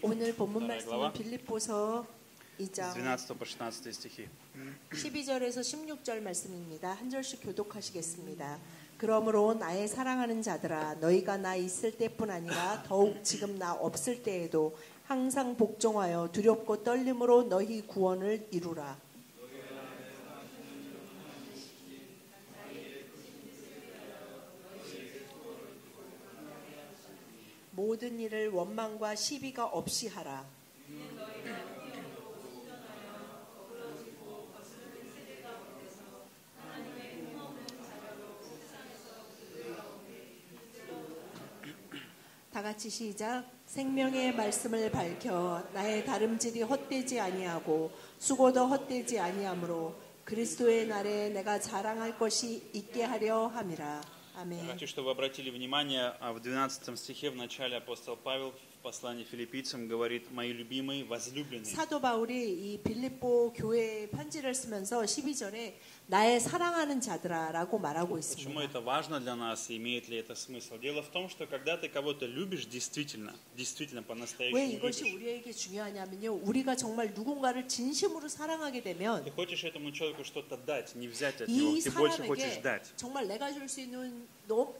오늘 본문 2 말씀은 глава, 빌립보서 с 2장 12 по 16 стихи. 12절에서 16절 말씀입니다. 한 절씩 교독하시겠습니다. 그러므로 나의 사랑하는 자들아 너희가 나 있을 때뿐 아니라 더욱 지금 나 없을 때에도 항상 복종하여 두렵고 떨림으로 너희 구원을 이루라. 모든 일을 원망과 시비가 없이 하라. 다 같이 시작. 생명의 말씀을 밝혀 나의 다름질이 헛되지 아니하고 수고도 헛되지 아니하므로 그리스도의 날에 내가 자랑할 것이 있게 하려 함이라. Я 아멘. хочу, чтобы вы обратили внимание, в 12 стихе в начале апостол Павел в послании филиппийцам говорит: «Мои любимые, возлюбленные». 사도 바울이 이 빌립보 교회에 편지를 쓰면서 12절에 나의 사랑하는 자들아라고 말하고 Почему 있습니다. это важно для нас и имеет ли это смысл? Дело в том, что когда ты кого-то любишь действительно 왜 по-настоящему 이것이 любишь, 우리에게 중요하냐면요. 우리가 정말 누군가를 진심으로 사랑하게 되면 ты хочешь этому человеку что-то дать, не взять от него, 이 ты больше хочешь 사람에게 дать. 정말 내가 줄 수 있는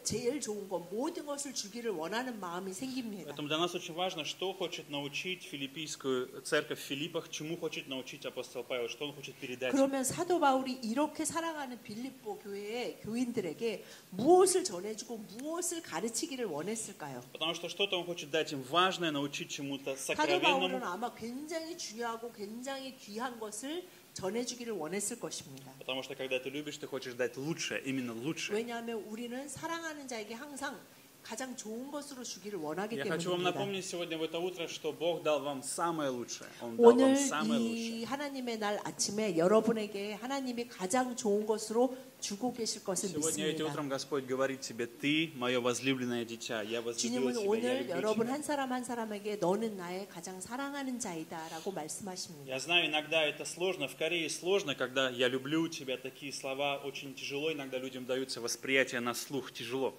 제일 좋은 것 모든 것을 주기를 원하는 마음이 생깁니다. Поэтому для нас очень важно, что хочет научить филиппийскую церковь в Филиппах, чему хочет научить апостол Павел, что он хочет передать. 그러면 사도 바울이 이렇게 살아가는 빌립보 교회의 교인들에게 무엇을 전해주고 무엇을 가르치기를 원했을까요? Потому что что-то он хочет дать им важное, научить чему-то 사도 바울은 сокровенному. 아마 굉장히 중요하고 굉장히 귀한 것을 전해주기를 원했을 것입니다. Потому что когда ты любишь, ты хочешь дать лучшее, именно лучшее. 왜냐하면 우리는 사랑하는 자에게 항상 가장 좋은 것으로 주기를 원하기 Я хочу вам 때문입니다. напомнить сегодня в это утро, что Бог дал вам самое лучшее. Он дал 오늘 вам самое 이 лучшее. 하나님의 날 아침에 여러분에게 하나님이 가장 좋은 것으로 주고 계실 것을 Сегодня этим 믿습니다. утром Господь говорит тебе: ты мое возлюбленное дитя, я возлюбил 주님은 тебя, я 오늘 люблю 여러분 тебя. 한 사람 한 사람에게 너는 나의 가장 사랑하는 자이다라고 말씀하십니다. Я знаю, иногда это сложно, в Корее сложно, когда я люблю тебя, такие слова очень тяжело, иногда людям даются восприятие на слух, тяжело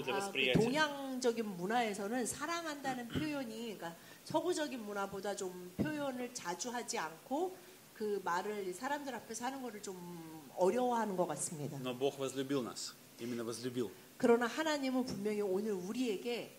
для 그 восприятия. 동양적인 문화에서는 사랑한다는 표현이 그러니까 서구적인 문화보다 좀 표현을 자주 하지 않고 그 말을 사람들 앞에서 하는 거를 좀 어려워하는 것 같습니다. Но Бог возлюбил нас, именно возлюбил. 그러나 하나님은 분명히 오늘 우리에게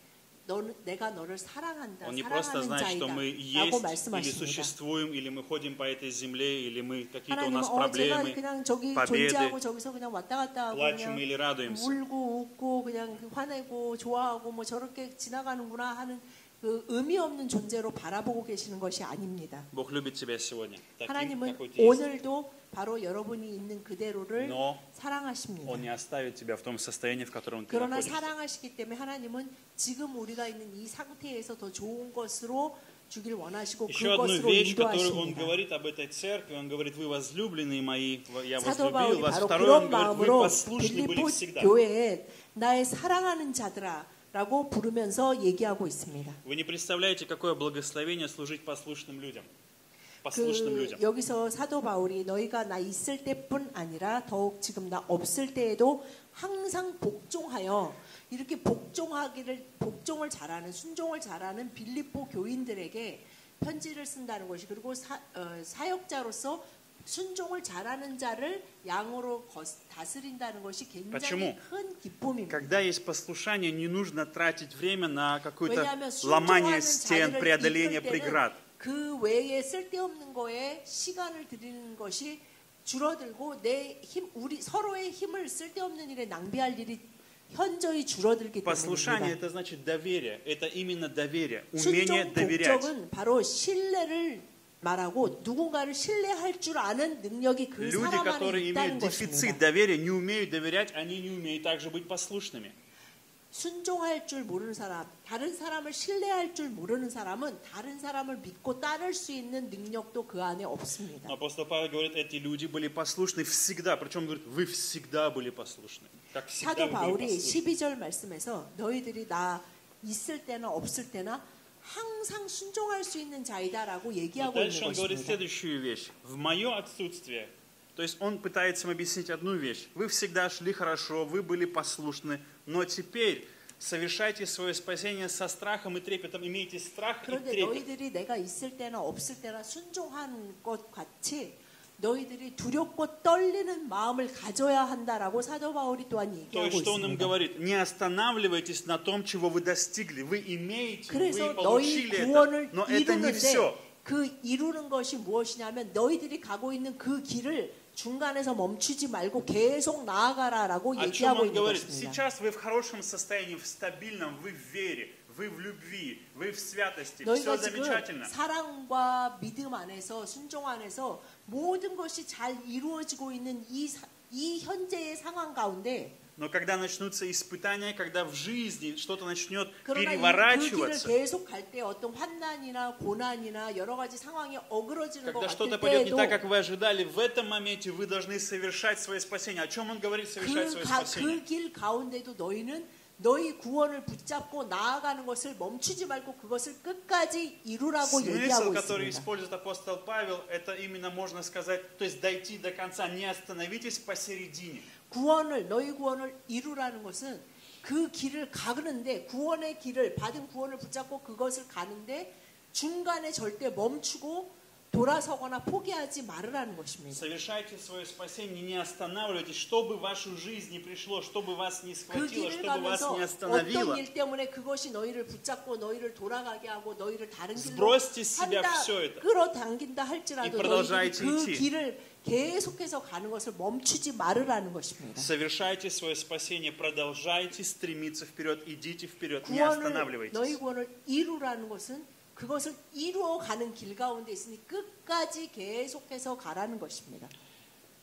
내가 너를 사랑한다, Он не просто 사랑하는 знает, что мы 자이다라고 есть, или 말씀하십니다. существуем, или мы ходим по этой земле, или мы какие-то у 하나님은 нас 제가 проблемы, 그냥 저기 победы, 존재하고 저기서 그냥 왔다 갔다 하고 плачем 그냥 или радуемся. 울고 웃고 그냥 화내고 좋아하고 뭐 저렇게 지나가는구나 하는 그 의미 없는 존재로 바라보고 계시는 것이 아닙니다. Бог любит тебя сегодня, таким, 하나님은 какой ты есть. 오늘도 바로 여러분이 있는 그대로를 Но 사랑하십니다. Он не оставит тебя в том состоянии, в котором ты 그러나 находишься. 사랑하시기 때문에 하나님은 지금 우리가 있는 이 상태에서 더 좋은 것으로 주길 원하시고 Еще 그 одну 것으로 вещь, которую Он 인도하십니다. говорит об этой церкви, Он говорит: вы возлюбленные мои, я 사도 возлюбил 바울이 вас. 바로 Второе, 그런 Он говорит: вы 마음으로 послушны были 빌립보 всегда. 교회에 나의 사랑하는 자들아라고 부르면서 얘기하고 있습니다. Вы не представляете, какое благословение служить послушным людям. послушным людям. 여기서 사도 바울이 너희가 나 있을 때뿐 아니라 더욱 지금 나 없을 때에도 항상 복종하여 이렇게 복종을 잘하는 순종을 잘하는 빌립보 교인들에게 편지를 쓴다는 것이 그리고 사역자로서 순종을 잘하는 자를 양으로 다스린다는 것이 굉장히 Почему? 큰 기쁨입니다. Когда есть послушание, не нужно тратить время на какое-то 왜냐하면 ломание 순종하는 стен, 자들을 преодоление 이끌 때는 преград. 그 외에 쓸데없는 거에 시간을 들이는 것이 줄어들고 우리 서로의 힘을 쓸데없는 일에 낭비할 일이 현저히 줄어들기 Послушание 때문입니다. это значит доверие. Это именно доверие, умение 순종 доверять. 복종은 바로 신뢰를 말하고 누군가를 신뢰할 줄 아는 능력이 그 Люди, 사람 안에 которые 있다는 имеют дефицит 것입니다. доверия, не умеют доверять, они не умеют также быть послушными. 순종할 줄 모르는 사람, 다른 사람을 신뢰할 줄 모르는 사람은 다른 사람을 믿고 따를 수 있는 능력도 그 안에 없습니다. Но апостол Павел говорит, эти люди были послушны всегда. Причем говорит, вы всегда были послушны. Как всегда 사도 вы были 바울이 послушны. 12절 말씀에서 너희들이 나 있을 때나 없을 때나 항상 순종할 수 있는 자이다라고 Но 얘기하고 дальше 있는 он говорит 것입니다. следующую вещь. В мое отсутствие. То есть он пытается им объяснить одну вещь. Вы всегда шли хорошо, вы были послушны, но теперь совершайте свое спасение со страхом и трепетом. Имейте страх и 그런데 трепет. 너희들이 내가 있을 때나 없을 때나 순종하는 것 같이 너희들이 두렵고 떨리는 마음을 가져야 한다라고 사도 바울이 또한 То 얘기하고 есть, что он им 있습니다. говорит? Не останавливайтесь на том, чего вы достигли. Вы имеете, 그래서 вы 너희 получили это, 구원을 но это не все. 이루는데 그 이루는 것이 무엇이냐면 너희들이 가고 있는 그 길을 중간에서 멈추지 말고 계속 나아가라라고 О чем 얘기하고 он 있는 говорит? 것입니다. Сейчас вы в хорошем состоянии, в стабильном, вы в вере, вы в любви, вы в святости. Все 너희가 지금 замечательно. 사랑과 믿음 안에서 순종 안에서 모든 것이 잘 이루어지고 있는 이 현재의 상황 가운데 Но когда начнутся испытания, когда в жизни что-то начнет 그러나 그 길을 переворачиваться, 계속 갈 때 어떤 환난이나 고난이나 여러 가지 상황이 어그러지는 것 когда что-то 같을 пойдет не 때에도 так, как вы ожидали, в этом моменте вы должны совершать свое спасение. О чем он говорит, совершать свое спасение? 그 길 가운데도 너희는 너희 구원을 붙잡고 나아가는 것을 멈추지 말고 그것을 끝까지 이루라고 Смысл, 얘기하고 который 있습니다. использует апостол Павел, это именно можно сказать, то есть дойти до конца, не остановитесь посередине. 너희 구원을 이루라는 것은 그 길을 가는데 구원의 길을 받은 구원을 붙잡고 그것을 가는데 중간에 절대 멈추고 돌아서거나 포기하지 말으라는 것입니다. Совершайте свое спасение, не останавливайтесь, что бы в вашу жизнь не пришло, что бы вас не 그 схватило, 길을 что бы вас 가면서 не 어떤 остановило. 일 때문에 그것이 너희를 붙잡고 너희를 돌아가게 하고 너희를 다른 길로 Сбросьте с себя 한다, все это. 끌어당긴다 И 할지라도 너희들이 продолжайте 그 идти. 길을 계속해서 가는 것을 멈추지 말으라는 것입니다. Совершайте свое спасение, продолжайте стремиться вперед, идите вперед, не 너희 останавливайтесь. 구원을 이루라는 것은 그것을 이루어가는 길 가운데 있으니 끝까지 계속해서 가라는 것입니다.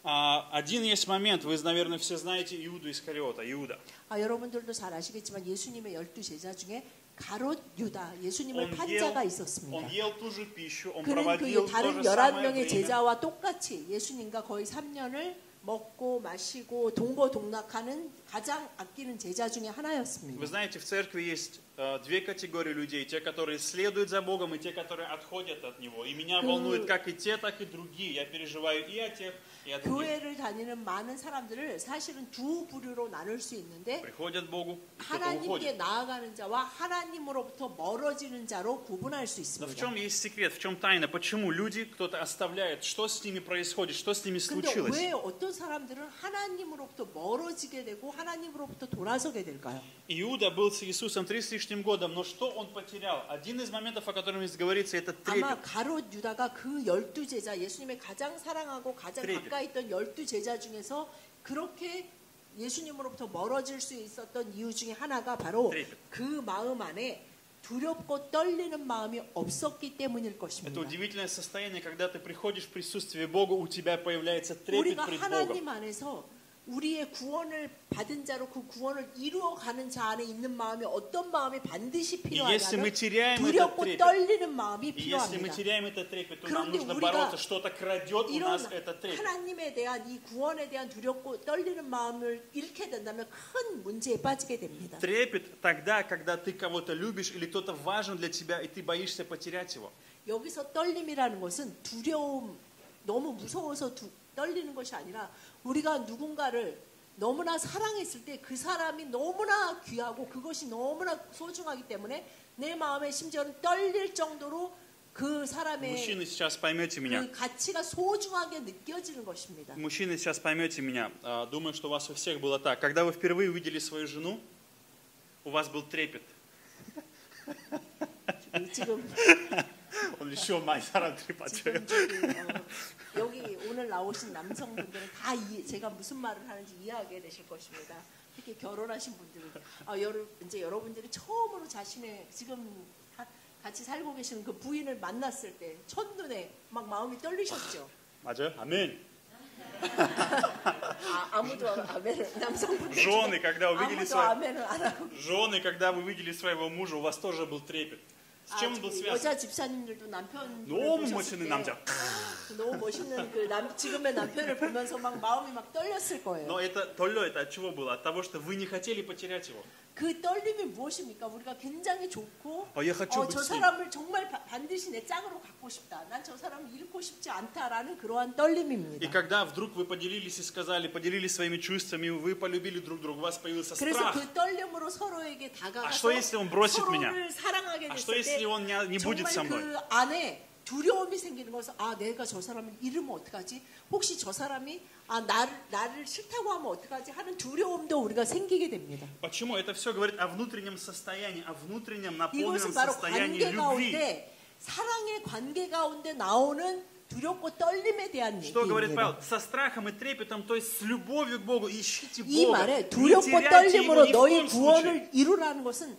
Один есть момент, вы, наверное, все знаете Иуду Искариота, Иуда. 여러분들도 잘 아시겠지만 예수님의 12제자 중에 가롯 유다, 예수님을 Он 판 ел, 자가 있었습니다. он ел ту же пищу, он 그는 проводил 그 то 다른 же самое 11명의 время. 제자와 똑같이 예수님과 거의 3년을 먹고 마시고 동고동락하는 가장 아끼는 제자 중에 하나였습니다. Вы знаете, в церкви есть две категории людей. Те, которые следуют за Богом, и те, которые отходят от Него. И меня волнует как и те, так и другие. Я переживаю и о тех, и о других. 교회를 다니는 많은 사람들을 사실은 두 부류로 나눌 수 있는데 Приходят к Богу, и кто-то 하나님께 уходит. 나아가는 자와 하나님으로부터 멀어지는 자로 구분할 수 Но в 있습니다. чем есть секрет, в чем тайна? Почему люди, кто-то оставляет? Что с ними происходит? Что с ними 근데 случилось? 왜 어떤 사람들은 하나님으로부터 멀어지게 되고 하나님으로부터 돌아서게 될까요? Иуда был с Иисусом 3 с лишним годом, но что он потерял? Один из моментов, о котором здесь говорится, это 아마 трепет. 가롯 유다가 그 12제자, 예수님의 가장 사랑하고 가장 트레이드. 가까이 있던 12제자 중에서 그렇게 예수님으로부터 멀어질 수 있었던 이유 중에 하나가 바로 트레이드. 그 마음 안에 두렵고 떨리는 마음이 없었기 때문일 Это 것입니다. удивительное состояние, когда ты приходишь в присутствие Бога, у тебя появляется трепет 우리가 пред 하나님 Богом. 안에서 우리의 구원을 받은 자로 그 구원을 이루어가는 자 안에 있는 마음이 어떤 마음이 반드시 И если мы 필요하냐면 теряем этот 두렵고 трепет, 떨리는 마음이 и если мы 필요합니다. теряем этот трепет, то нам 그런데 нужно 우리가 бороться, что-то крадет у 이런 нас этот трепет. 하나님에 대한 이 구원에 대한 두렵고 떨리는 마음을 잃게 된다면 큰 문제에 빠지게 됩니다. Трепет тогда, когда ты кого-то любишь или кто-то важен для тебя, и ты боишься потерять его. 여기서 떨림이라는 것은 두려움, 너무 무서워서 떨리는 것이 아니라 우리가 누군가를 너무나 사랑했을 때 그 사람이 너무나 귀하고 그것이 너무나 소중하기 때문에 내 마음에 심지어는 떨릴 정도로 그 사람의 Мужчины, сейчас поймете меня. 그 가치가 소중하게 느껴지는 것입니다. Мужчины, сейчас поймете меня. Думаю, что у вас у всех было так. Когда вы впервые увидели свою жену, у вас был трепет. 지금 Он еще 많이 사람들이 봤어요. 여기 오늘 나오신 남성분들은 다 제가 무슨 말을 하는지 이해하게 되실 것입니다. 특히 결혼하신 분들은 이제 여러분들이 처음으로 자신의 지금 같이 살고 계시는 그 부인을 만났을 때 첫눈에 막 마음이 떨리셨죠. 맞아요? 아멘. 아무도 아멘을 남성분들 Жены, когда увидели 아무도 своего 아멘을 안 하고 жены, когда вы увидели своего мужа, у вас тоже был трепет. С чем он был связан? 여자 집사님들도 남편 너무 멋있는 남자. 너무 멋있는 그 지금의 남편을 보면서 막 마음이 막 떨렸을 거예요. Но это от чего было? От того, что вы не хотели потерять его. 그 떨림이 무엇입니까? 우리가 굉장히 좋고 Я хочу быть 저 с ним. 사람을 정말 반드시 내 짝으로 갖고 싶다. 난 저 사람을 잃고 싶지 않다라는 그러한 И 떨림입니다. когда вдруг вы поделились и сказали, поделились своими чувствами, вы полюбили друг друга, у вас появился 그래서 страх. 그 떨림으로 서로에게 А 다가가서 что, если он бросит меня? 서로를 사랑하게 А что, 됐을 если 때 он не будет со 정말 мной? 그 안에 두려움이 생기는 것은 내가 저 사람을 잃으면 어떡하지? 혹시 저 사람이 나를 싫다고 하면 어떡하지? 하는 두려움도 우리가 생기게 됩니다. Почему? Это все говорит о внутреннем состоянии, о внутреннем 이것은 наполненном 바로 состоянии 관계 любви. 가운데 사랑의 관계 가운데 나오는 두렵고 떨림에 대한 Что говорит 얘기입니다. Павел? Со страхом и трепетом, то есть с любовью к Богу, ищите 이 Бога. 말에 Не 두렵고 теряйте Его 떨림으로 ни в 너희 коем случае. 구원을 이루라는 것은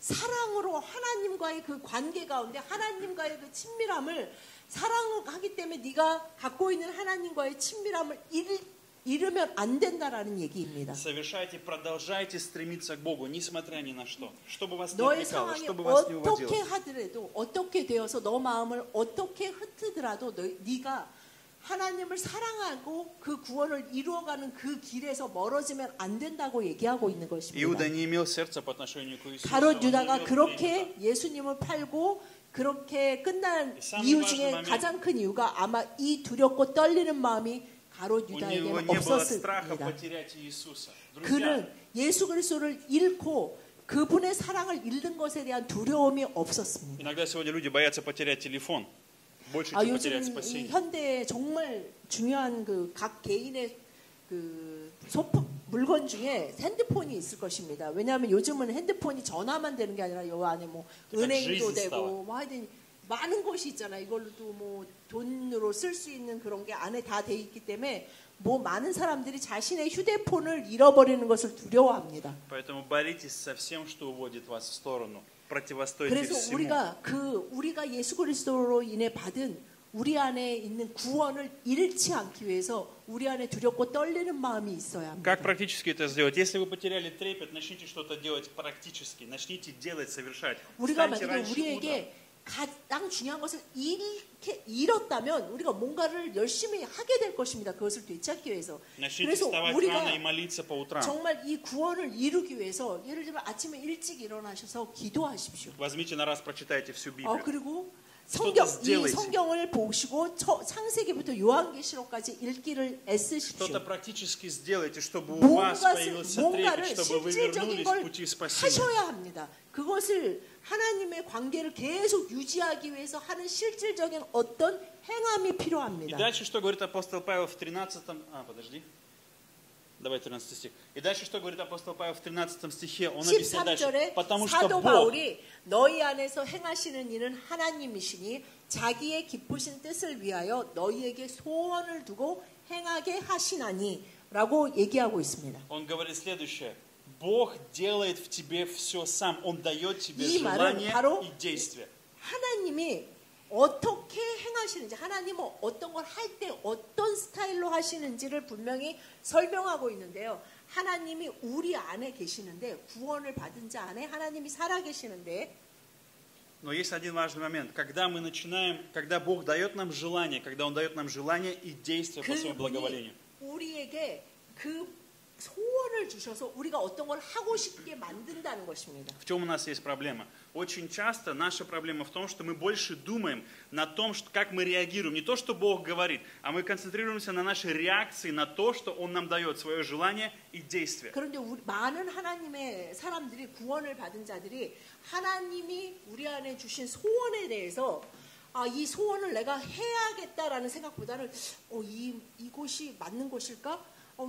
사랑으로 하나님과의 그 관계 가운데 하나님과의 그 친밀함을 사랑을 하기 때문에 네가 갖고 있는 하나님과의 친밀함을 잃으면 안 된다라는 얘기입니다. Совершайте, продолжайте стремиться к Богу, несмотря ни на что. Что бы вас не 너의 отвлекало, 상황이 что бы вас не 어떻게 уводило. 하더라도 어떻게 되어서 너 마음을 어떻게 흩트더라도 네가 하나님을 사랑하고 그 구원을 이루어가는 그 길에서 멀어지면 안 된다고 얘기하고 있는 것입니다. Иуда не имел сердца по отношению к Иисусу. 가롯 Он не 유다가 имел 그렇게 трепета. 예수님을 팔고 그렇게 끝난 이 이유 важный 중에 момент. 가장 큰 이유가 아마 이 두렵고 떨리는 마음이 가롯 У него 유다에게는 не было страха 없었습니다. потерять Иисуса. Друзья, 그는 예수 그리스도를 잃고 그분의 사랑을 잃는 것에 대한 두려움이 없었습니다. иногда сегодня люди боятся потерять телефон. Больше, чем 요즘 потерять 이 спасение. 현대에 정말 중요한 그 각 개인의 그 물건 중에 핸드폰이 있을 것입니다. 왜냐하면 요즘은 핸드폰이 전화만 되는 게 아니라 이 안에 뭐 은행도 되고 뭐 하여튼 많은 것이 있잖아요. 이걸로도 뭐 돈으로 쓸 수 있는 그런 게 안에 다 돼 있기 때문에 뭐 많은 사람들이 자신의 휴대폰을 잃어버리는 것을 두려워합니다. Поэтому боритесь со всем, что уводит вас в сторону. Противостойте 그래서 всему. 우리가 예수 그리스도로 인해 받은 우리 안에 있는 구원을 잃지 않기 위해서 우리 안에 두렵고 떨리는 마음이 있어야 합니다. Как практически это сделать? Если вы потеряли трепет, начните что-то делать практически. Начните делать, совершать. 우리가 Встаньте 만약에 раньше утра. 우리에게 가장 중요한 것을 잃었다면 우리가 뭔가를 열심히 하게 될 것입니다. 그것을 되찾기 위해서. Начните 그래서 вставать рано и молиться по утрам. 정말 이 구원을 이루기 위해서 예를 들면 아침에 일찍 일어나셔서 기도하십시오. Возьмите на раз, прочитайте всю Библию. 그리고 Что-то 이 сделайте. 성경을 보시고 창세기부터 요한계시록까지 읽기를 애쓰십시오. Что-то практически сделайте, чтобы у вас появился 뭔가를 трепет, чтобы вы 실질적인 вернулись 걸 в пути спасения. 하셔야 합니다. 그것을 하나님의 관계를 계속 유지하기 위해서 하는 실질적인 어떤 행함이 И 필요합니다. дальше что говорит апостол Павел в 13-м... Давай 13 стих. И дальше что говорит апостол Павел в 13 стихе? Он объясняет дальше. 13절에 Потому что 사도 Бог, 바울이 너희 안에서 행하시는 일은 하나님이시니 자기의 기쁘신 뜻을 위하여 너희에게 소원을 두고 행하게 하시나니 라고 얘기하고 있습니다. он говорит следующее. Бог делает в тебе все сам. Он дает тебе 이 말은 желание 바로 и действие. 하나님이 어떻게 행하시는지 하나님은 어떤 걸 할 때 어떤 스타일로 하시는지를 분명히 설명하고 있는데요. 하나님이 우리 안에 계시는데 구원을 받은 자 안에 하나님이 살아계시는데 Но есть один важный момент. Когда мы начинаем, когда Бог дает нам желание, когда Он дает нам желание и действие по своему благоволению. 우리에게 그 소원을 주셔서 우리가 어떤 걸 하고 싶게 만든다는 것입니다. В чем у нас есть проблема? Очень часто наша проблема в том, что мы больше думаем на том, как мы реагируем. Не то, что Бог говорит, а мы концентрируемся на нашей реакции, на то, что Он нам дает, свое желание и действие. 그런데 많은 하나님의 사람들이 구원을 받은 자들이 하나님이 우리 안에 주신 소원에 대해서 이 소원을 내가 해야겠다라는 생각보다는 이곳이 맞는 곳일까?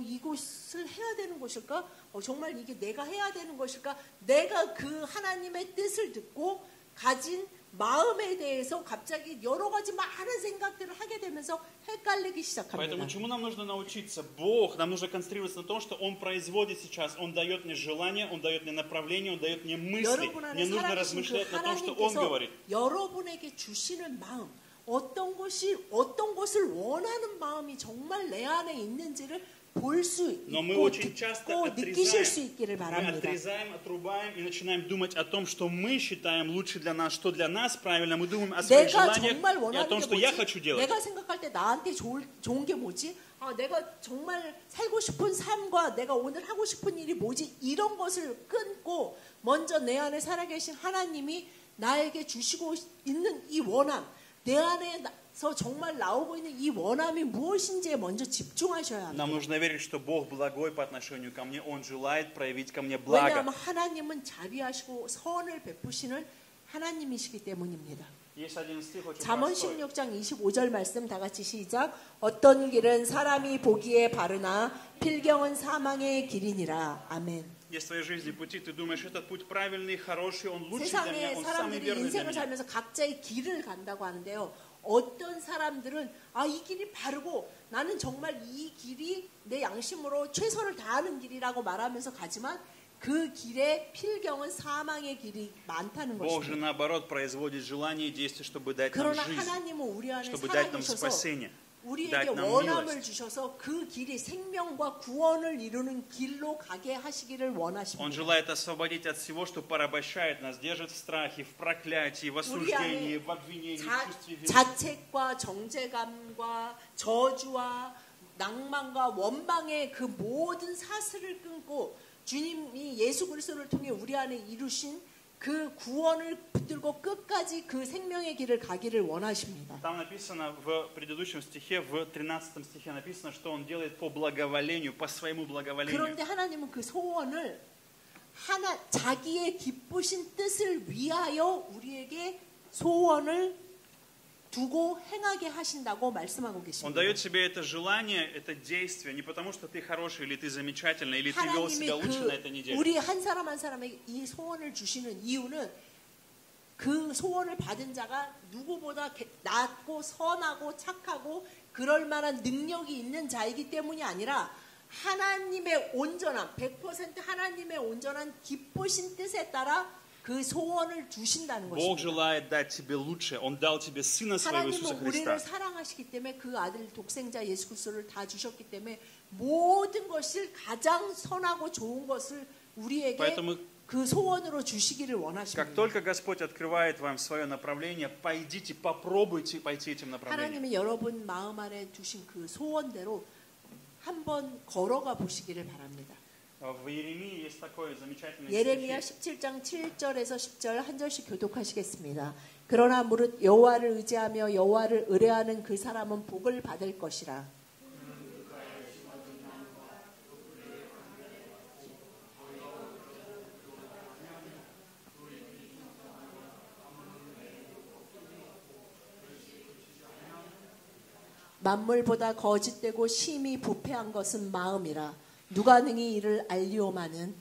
이곳을 해야 되는 것일까? 정말 이게 내가 해야 되는 것일까? 내가 그 하나님의 뜻을 듣고 가진 마음에 대해서 갑자기 여러 가지 많은 생각들을 하게 되면서 헷갈리기 시작합니다. Поэтому чему нам нужно научиться? Бог, нам нужно концентрироваться на том, что Он производит сейчас. Он дает мне желание, Он дает мне направление, Он дает мне мысли. Мне нужно размышлять на том, что Он говорит. 여러분에게 주시는 마음, 어떤 것을 원하는 마음이 정말 내 안에 있는지를 볼 수 Но мы 있고 очень часто 듣고 느끼실 수 있기를 мы 바랍니다. отрезаем, отрубаем и начинаем думать о том, что мы считаем лучше для нас, что для нас правильно. Мы думаем о своих 내가 желаниях 정말 и о 원하는 том, 게 что я хочу 뭐지? делать. 내가 생각할 때 나한테 좋은 게 뭐지? 내가 정말 살고 싶은 삶과 내가 오늘 하고 싶은 일이 뭐지? 이런 것을 끊고 먼저 내 안에 살아계신 하나님이 나에게 주시고 있는 이 원함, 내 안에서 정말 나오고 있는 이 원함이 무엇인지에 먼저 집중하셔야 합니다. Нам нужно верить, что Бог благой по отношению ко мне. Он желает проявить ко мне благо. 왜냐하면 하나님은 자비하시고 선을 베푸시는 하나님이시기 때문입니다. Есть один стих очень 잠언 простой. 16장 25절 말씀 다 같이 시작. 어떤 길은 사람이 보기에 바르나 필경은 사망의 길이니라. 아멘. Есть в твоей жизни пути, ты думаешь, этот путь правильный, хороший, он лучший для меня, 세상에 он самый 사람들이 верный для 인생을 меня. 살면서 각자의 길을 간다고 하는데요. 어떤 사람들은 이 길이 바르고 나는 정말 이 길이 내 양심으로 최선을 다하는 길이라고 말하면서 가지만 그 길의 필경은 사망의 길이 많다는 Бог же 것입니다. наоборот производит желания и действия, чтобы дать нам 그러나 жизнь, 하나님은 우리 안에 чтобы dать нам 살아계셔서 спасение, 우리에게 dать нам 원함을 милость. 주셔서 그 길이 생명과 구원을 이루는 길로 가게 하시기를 Он 원하십니다. желает освободить от всего, что порабощает нас, держит в страхе, в проклятии, в осуждении, в обвинении, в чувстве вины. 자책과 정죄감과 저주와 낭만과 원망의 그 모든 사슬을 끊고 주님이 예수 그리스도를 통해 우리 안에 이루신 그 구원을 붙들고 끝까지 그 생명의 길을 가기를 원하십니다. Там написано в предыдущем стихе, в 13 стихе написано, что он делает по благоволению, по своему благоволению. 그런데 하나님은 그 소원을 자기의 기쁘신 뜻을 위하여 우리에게 소원을 두고 행하게 하신다고 말씀하고 Он 계십니다. дает тебе это желание, это действие, не потому что ты хороший, или ты замечательный, или ты вел себя 하나님이 лучше на этой неделе. 우리 한 사람 한 사람에게 이 소원을 주시는 이유는 그 소원을 받은 자가 누구보다 낫고 선하고 착하고 그럴 만한 능력이 있는 자이기 때문이 아니라 하나님의 온전한 100% 하나님의 온전한 기쁘신 뜻에 따라 그 소원을 주신다는 Бог 것입니다. желает дать тебе лучшее. Он дал тебе Сына Своего Иисуса 하나님은 우리를 Христа. 사랑하시기 때문에 그 아들 독생자 예수 그리스도를 다 주셨기 때문에 모든 것을 가장 선하고 좋은 것을 우리에게 Поэтому 그 소원으로 주시기를 как 원하십니다. только Господь открывает вам свое направление, пойдите, попробуйте пойти этим направлением. 하나님은 여러분 마음 안에 두신 그 소원대로 한번 걸어가 보시기를 바랍니다. В Иеремии есть такой замечательный 예레미야 стих. 17장 7절에서 10절 한 절씩 교독하시겠습니다. 그러나 무릇 여호와를 의지하며 여호와를 의뢰하는 그 사람은 복을 받을 것이라. 만물보다 거짓되고 심히 부패한 것은 마음이라. 누가 능히 이를 알리오마는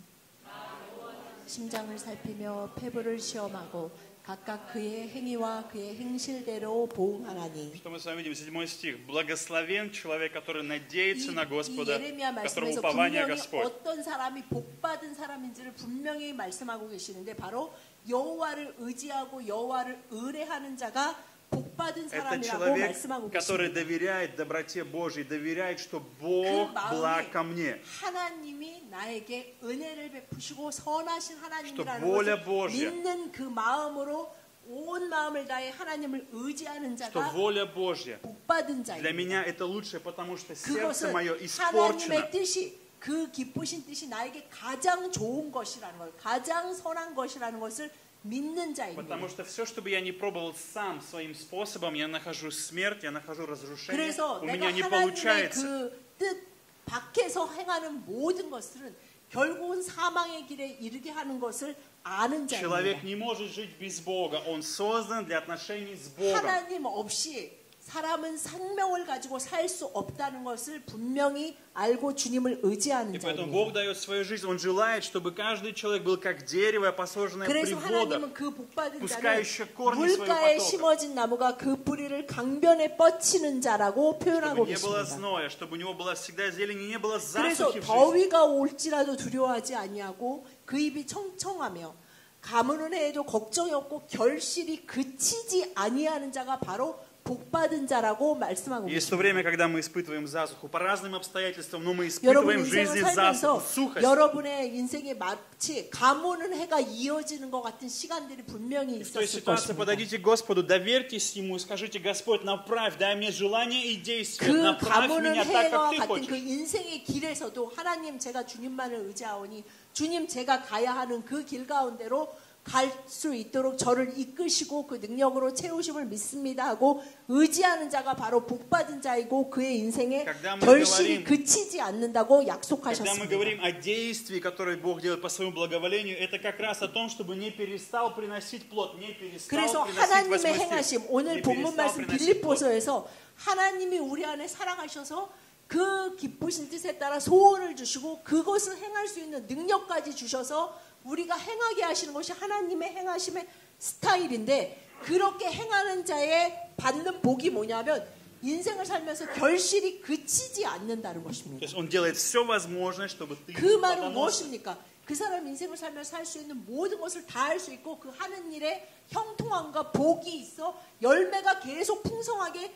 심장을 살피며 폐부를 시험하고 각각 그의 행위와 그의 행실대로 보응하나니. Что мы с вами видим? 7 стих. Благословен человек, который надеется на 이 Господа, 예레미야 которого 말씀에서 упование 분명히 Господь. 어떤 사람이 복받은 사람인지를 분명히 말씀하고 계시는데 바로 여호와를 의지하고 여호와를 의뢰하는 자가 복받은 Это 사람이라고 человек, 말씀하고 который 계십니다. доверяет доброте Божьей, доверяет, что 그 Бог благ ко 마음이 мне. 하나님이 나에게 은혜를 베푸시고 선하신 Что 하나님이라는 воля 것을 Божья, 믿는 그 마음으로 온 마음을 다해 하나님을 의지하는 что 자가 воля Божья 복받은 для 자입니다. меня это лучшее, потому что сердце 그것은 мое 하나님의 испорчено. 뜻이 그 기쁘신 뜻이 나에게 가장 좋은 것이라는 것, 가장 선한 것이라는 것을 믿는 자입니다. Потому что все, что бы я не пробовал сам своим способом, я нахожу смерть, я нахожу разрушение, 그래서 у 내가 меня не 하나님의 получается. 그 뜻 밖에서 행하는 모든 것들은 결국은 사망의 길에 이르게 하는 것을 아는 Человек 자입니다. не может жить без Бога, он создан для отношений с Богом. 하나님 없이 사람은 생명을 가지고 살 수 없다는 것을 분명히 알고 주님을 의지하는 И поэтому 자입니다. Бог дает свою жизнь, Он желает, чтобы каждый человек был как дерево, посаженное при 그래서 водах. 하나님은 그 복받은 자는 пускающее корни своего 물가에 потока. 심어진 나무가 그 뿌리를 강변에 뻗치는 자라고 표현하고 Чтобы не было 계십니다. зноя, чтобы у него была всегда зелень и не было 그래서 засухи в жизни. 더위가 올지라도 두려워하지 아니하고 그 입이 청청하며 가무는 해에도 걱정이 없고 결실이 그치지 아니하는 자가 바로 복받은 자라고 말씀하고 Есть то 계십니다. время, когда мы испытываем засуху по разным обстоятельствам, но мы 여러분 испытываем в 인생을 жизни 살면서 засуху, сухость. 여러분의 인생에 마치 가무는 해가 이어지는 것 같은 시간들이 분명히 И в той 있었을 ситуации 것입니다. подойдите к Господу, доверьтесь Ему и скажите: Господь, направь, дай мне желание и действие, 그 направь 가무는 меня так, 해와 как Ты 같은 그 хочешь. 인생의 길에서도 하나님 제가 주님만을 의지하오니 주님 제가 가야 하는 그 길 가운데로 갈 수 있도록 저를 이끄시고 그 능력으로 채우심을 믿습니다 하고 의지하는 자가 바로 복받은 자이고 그의 인생에 결실이 그치지 않는다고 Когда мы 약속하셨습니다. говорим о действии, которое Бог делает по своему благоволению, это как раз о том, чтобы не перестал приносить плод, не перестал 그래서 приносить 하나님의 восьмой 행하심 стих, 오늘 не 본문 перестал 말씀 приносить плод. 빌립보서에서 하나님이 우리 안에 살아가셔서 그 기쁘신 뜻에 따라 소원을 주시고 그것을 행할 수 있는 능력까지 주셔서 우리가 행하게 하시는 것이 하나님의 행하심의 스타일인데 그렇게 행하는 자의 받는 복이 뭐냐면 인생을 살면서 결실이 그치지 않는다는 То 것입니다. есть Он делает все возможное, чтобы ты 그 был 말은 плодоносен. 무엇입니까? 그 사람 인생을 살면서 할 수 있는 모든 것을 다 할 수 있고 그 하는 일에 형통함과 복이 있어 열매가 계속 풍성하게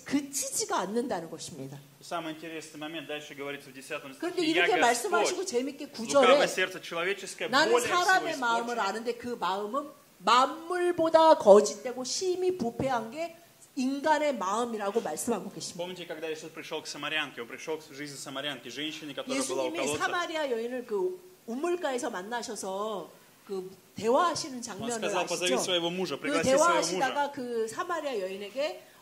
그치지가 않는다는 것입니다. Самый интересный момент дальше говорится в 10 그런데 стихе. Я 이렇게 Господь, 말씀하시고 재밌게 лукавое 9절에 сердце человеческое, 나는 более всего 사람의 마음을 испорчено. 아는데 그 마음은 만물보다 거짓되고 심히 부패한 게 인간의 마음이라고 말씀하고 계십니다. Помните, когда Иисус пришел к самарянке, Он пришел в жизнь самарянки, женщине, которая была у 예수님이 колодца. 사마리아 여인을 그 우물가에서 만나셔서 그 대화하시는 Он 장면을 сказал: позови 아시죠? своего мужа, 그 пригласи своего мужа. 대화하시다가 그 사마리아 여인에게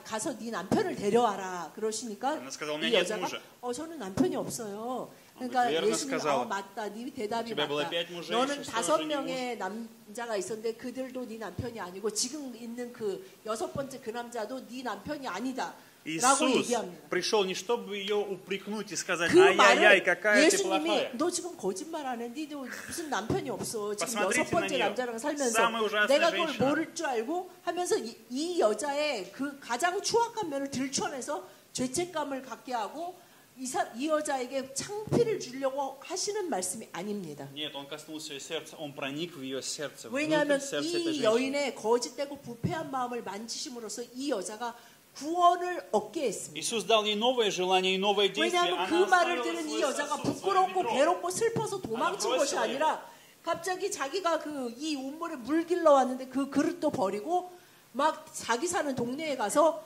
가서 네 남편을 데려와라 그러시니까 Она сказала: у меня 이 нет 여자가 мужа. 저는 남편이 없어요. 그러니까 верно 예수님 сказала. 맞다. 네 대답이 У тебя было 맞다. 5 мужей, 너는 шестой 5명의 남자가 있었는데 그들도 네 남편이 아니고 지금 있는 그 6번째 그 남자도 네 남편이 아니다. 라고 Иисус 얘기합니다. пришел не чтобы ее упрекнуть и сказать: 그 ай-яй-яй, 말을 какая ты 예수님이 плохая. 너 지금 거짓말 안 해? 니도 무슨 남편이 없어. 지금 Посмотрите 6번째 на неё. 남자랑 살면서 самая ужасная 내가 그걸 женщина. 모를 줄 알고 하면서 이 여자의 그 가장 추악한 면을 들춰내서 죄책감을 갖게 하고 이 여자에게 창피를 주려고 하시는 말씀이 아닙니다. Нет, Он коснулся ее сердца, Он проник в ее сердце, внутрь 왜냐하면 сердца этой 이 женщины. 여인의 거짓되고 부패한 마음을 만지심으로써 이 여자가 구원을 얻게 했습니다. Iisus дал ей новое желание и новое действие. 왜냐하면 그 Она 말을 оставила 들은 이 свой 여자가 сосуд, свое 부끄럽고 ведро. 괴롭고 슬퍼서 도망친 하나 것이 브러쉬라 아니라 갑자기 자기가 그 이 우물에 물 길러 왔는데 그 그릇도 버리고 막 자기 사는 동네에 가서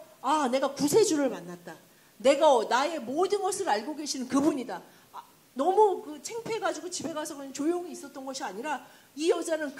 내가 구세주를 만났다. 내가 나의 모든 것을 알고 계시는 그분이다. 너무 그 창피해가지고 집에 가서 그냥 조용히 있었던 것이 아니라 이 여자는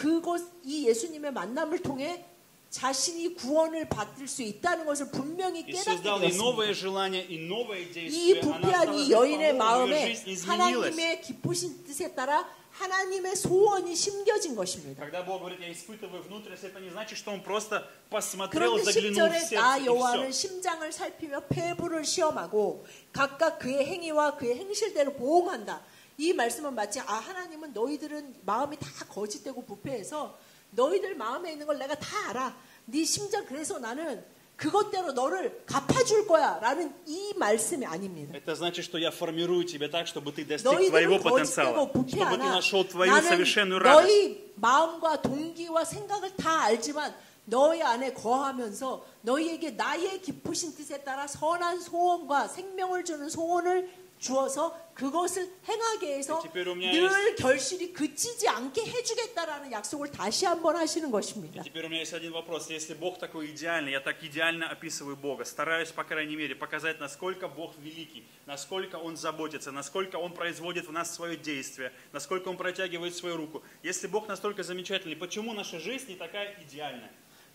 이 예수님의 만남을 통해 자신이 구원을 받을 수 있다는 것을 분명히 Иисус 깨닫게 дал ей новое 되었습니다. желание и новое 이 действие. Она 부패한 стала 이 жить 여인의 по-новому, ее 마음에 жизнь изменилась. 하나님의 기쁘신 뜻에 따라 하나님의 소원이 심겨진 것입니다. Когда Бог говорит: я испытываю внутренность, это не значит, что Он просто посмотрел, 그런데 заглянул в 10절에 сердце 나 и 여호와는 все. 심장을 살피며 폐부를 시험하고 각각 그의 행위와 그의 행실대로 보응한다. 이 말씀은 마치 하나님은 너희들은 마음이 다 거짓되고 부패해서 너희들 마음에 있는 걸 내가 다 알아. 네 심장 그래서 나는 그것대로 너를 갚아줄 거야 라는 이 말씀이 아닙니다. Это значит, что я формирую тебя так, чтобы ты достиг 너희들은 твоего 거짓되고 потенциала, 부패 чтобы ты 않아. нашел твою 나는 совершенную радость. 너희 마음과 동기와 생각을 다 알지만 너희 안에 거하면서 너희에게 나의 기쁘신 뜻에 따라 선한 소원과 생명을 주는 소원을 주어서 그것을 행하게 해서 늘 결실이 그치지 않게 해주겠다라는 약속을 다시 한번 하시는 것입니다. Теперь у меня есть один вопрос. Если Бог такой идеальный, я так идеально описываю Бога, стараюсь, по крайней мере, показать, насколько Бог великий, насколько Он заботится, насколько Он производит в нас свое действие, насколько Он протягивает свою руку. Если Бог настолько замечательный, почему наша жизнь не такая идеальная?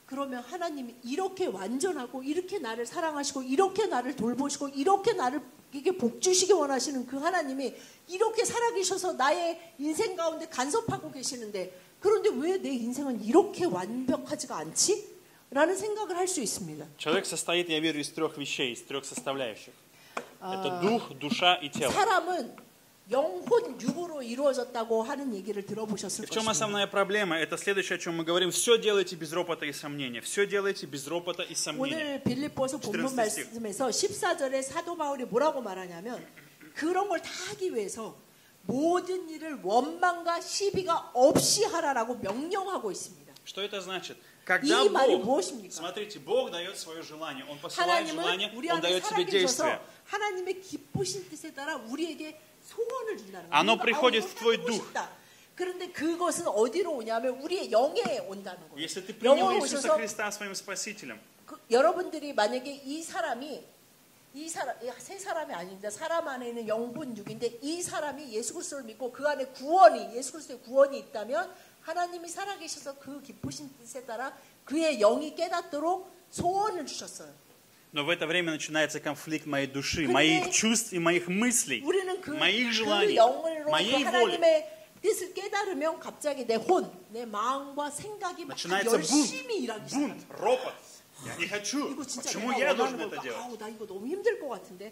그러면 하나님이 이렇게 완전하고 이렇게 나를 사랑하시고 이렇게 나를 돌보시고 이렇게 나에게 복 주시기 원하시는 그 하나님이 이렇게 살아계셔서 나의 인생 가운데 간섭하고 계시는데 그런데 왜 내 인생은 이렇게 완벽하지가 않지? 라는 생각을 할 수 있습니다. Человек состоит, я верю, из 3 вещей, из 3 составляющих. Это дух, душа и тело. 사람은 영혼, 육으로 이루어졌다고 하는 얘기를 들어보셨을 В чем 것입니다. основная проблема? Это следующее, о чем мы говорим. Все делайте без ропота и сомнения. Все делайте без ропота и сомнения. 오늘 빌립보서 본문 말씀에서 14절에 사도 바울이 뭐라고 말하냐면 그런 걸 다 하기 위해서 모든 일을 원망과 시비가 없이 하라라고 명령하고 있습니다. Что это значит? Когда 이 말이 Бог, 무엇입니까? смотрите, Бог дает свое желание, Он посылает желание, 하나님은 우리 Он 안에 дает тебе 살아계셔서 действие. 하나님의 기쁘신 뜻에 따라 우리에게 소원을 준다는 거예요. Оно 우리가 приходит 이거 в твой 해보고 дух. 싶다. 그런데 그것은 어디로 오냐면 우리의 영에 온다는 거예요. Если ты принял 영으로 Иисуса 오셔서 Христа своим Спасителем, 여러분들이 만약에 세 사람이 아닙니다. 사람 안에 있는 영분 육인데 이 사람이 예수 그리스도를 믿고 그 안에 예수 그리스도의 구원이 있다면 하나님이 살아계셔서 그 기쁘신 뜻에 따라 그의 영이 깨닫도록 소원을 주셨어요. но в это время начинается конфликт моей души, 근데 моих чувств и моих мыслей, 우리는 그 моих желаний, 영으로 그 моей воли. 하나님의 뜻을 깨달으면 갑자기 내 마음과 생각이 막 Начинается 열심히 일하기 시작해요. бунт, ропот. Я не хочу. 이거 진짜 Почему 내가 я должен 원하는 это 걸까? делать? 아우, 나 이거 너무 힘들 것 같은데.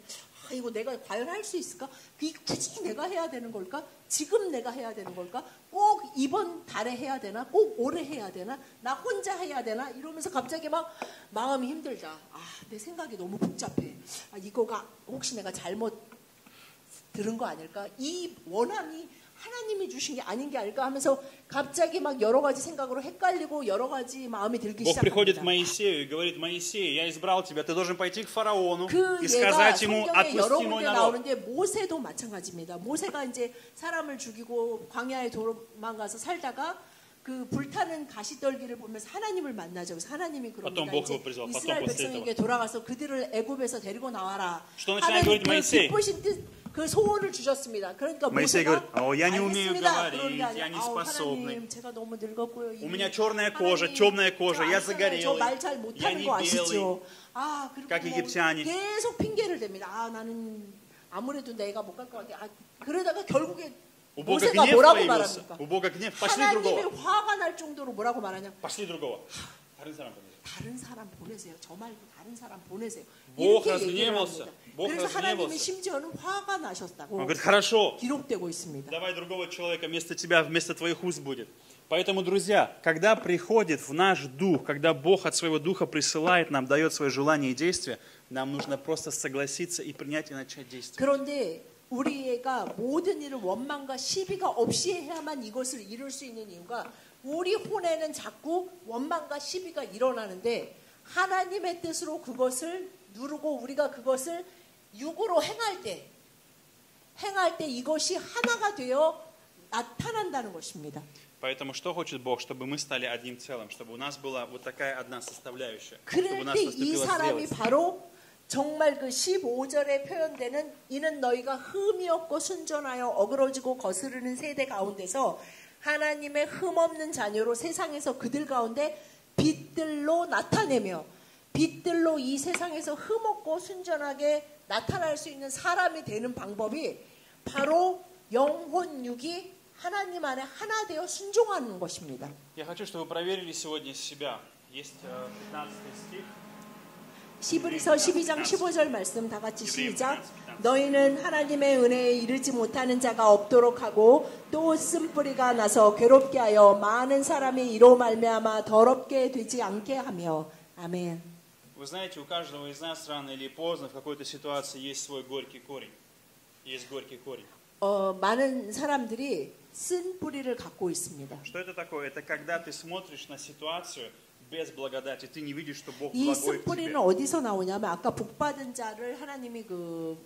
이거 내가 과연 할 수 있을까? 그게 굳이 내가 해야 되는 걸까? 지금 내가 해야 되는 걸까? 꼭 이번 달에 해야 되나? 꼭 올해 해야 되나? 나 혼자 해야 되나? 이러면서 갑자기 막 마음이 힘들다. 내 생각이 너무 복잡해. 이거가 혹시 내가 잘못 들은 거 아닐까? 이 원함이 하나님이 주신 게 아닌 게 아닐까 하면서 갑자기 막 여러 가지 생각으로 헷갈리고 여러 가지 마음이 들기 Бог приходит к 시작합니다. Моисею и говорит: Моисей, я избрал тебя, ты должен пойти к фараону 그 и 예가 сказать ему: 성경에 여러 отпусти мой 군데 народ. 나오는데 모세도 마찬가지입니다. 모세가 이제 사람을 죽이고 광야에 도망가서 살다가 그 불타는 가시떨기를 보면서 하나님을 만나죠. 그래서 하나님이 그럽니다. Потом Бог 이제 его призвал. Потом 이스라엘 после 백성에게 돌아가서 그들을 애굽에서 데리고 나와라. Что начинает 하는 говорить 그 Моисей? 기쁘신 뜻, 그 소원을 주셨습니다. 그러니까 Моисей 모세가 говорит: я не умею 알겠습니다. 그런 게 говорить, 아니라, я не способный. 하나님, 제가 너무 늙었고요. У меня черная кожа, темная кожа, я загорелый, 저말 잘 я 못하는 не 거 белый. 아시죠? 그리고 как египтяне. 계속 핑계를 댑니다. 나는 아무래도 내가 못 갈 것 같아. 그러다가 결국에 У Бога 모세가 гнев 뭐라고 проявился. 말합니까? У Бога гнев. Пошли 하나님의 другого. 화가 날 정도로 뭐라고 말하냐? Пошли другого. 다른 사람 보내세요. 다른 사람 보내세요. 저 말고 다른 사람 보내세요. Бог 이렇게 얘기를 разгневался. 합니다. Бог 그래서 하나님이 разгневался. 심지어는 화가 Он 나셨다고 говорит: хорошо, 기록되고 있습니다. давай другого человека вместо тебя, вместо твоих уст будет. Поэтому, друзья, когда приходит в наш дух, когда Бог от своего духа присылает нам, дает свое желание и действие, нам нужно просто согласиться и принять и начать действовать. 그런데 우리가 모든 일을 원망과 시비가 없이 해야만 이것을 이룰 수 있는 이유가 우리 혼에는 자꾸 원망과 시비가 일어나는데 하나님의 뜻으로 그것을 누르고 우리가 그것을 육으로 행할 때 이것이 하나가 되어 나타난다는 것입니다. Поэтому что хочет Бог? Чтобы мы стали одним целым, чтобы у нас была вот такая одна составляющая, чтобы у 그럴 нас 때 이 наступила 사람이 зрелость. 바로 정말 그 15절에 표현되는 이는 너희가 흠이 없고 순전하여 어그러지고 거스르는 세대 가운데서 하나님의 흠없는 자녀로 세상에서 그들 가운데 빛들로 나타내며 빛들로 이 세상에서 흠없고 순전하게 나타날 수 있는 사람이 되는 방법이 바로 영혼 육이 하나님 안에 하나 되어 순종하는 것입니다. Я хочу, чтобы вы проверили сегодня себя. Есть 15 стих. 히브리서 12장 15절 말씀 다 같이 시작. 너희는 하나님의 은혜에 이르지 못하는 자가 없도록 하고 또 쓴뿌리가 나서 괴롭게 하여 많은 사람이 이로 말미암아 더럽게 되지 않게 하며. 아멘. Вы знаете, у каждого из нас рано или поздно в какой-то ситуации есть свой горький корень. Есть горький корень. 많은 사람들이 쓴 뿌리를 갖고 있습니다. Что это такое? Это когда ты смотришь на ситуацию без благодати, ты не видишь, что Бог 이 благой 쓴 к 뿌리는 тебе. 어디서 나오냐면 아까 복받은 자를 하나님이 그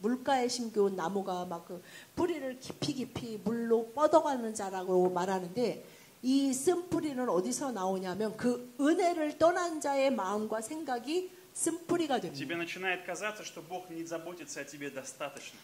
물가에 심겨온 나무가 막 그 뿌리를 깊이 물로 뻗어가는 자라고 말하는데 이 쓴 뿌리는 어디서 나오냐면 그 은혜를 떠난 자의 마음과 생각이 쓴 뿌리가 됩니다. Тебе начинает казаться, что Бог не заботится о тебе достаточно.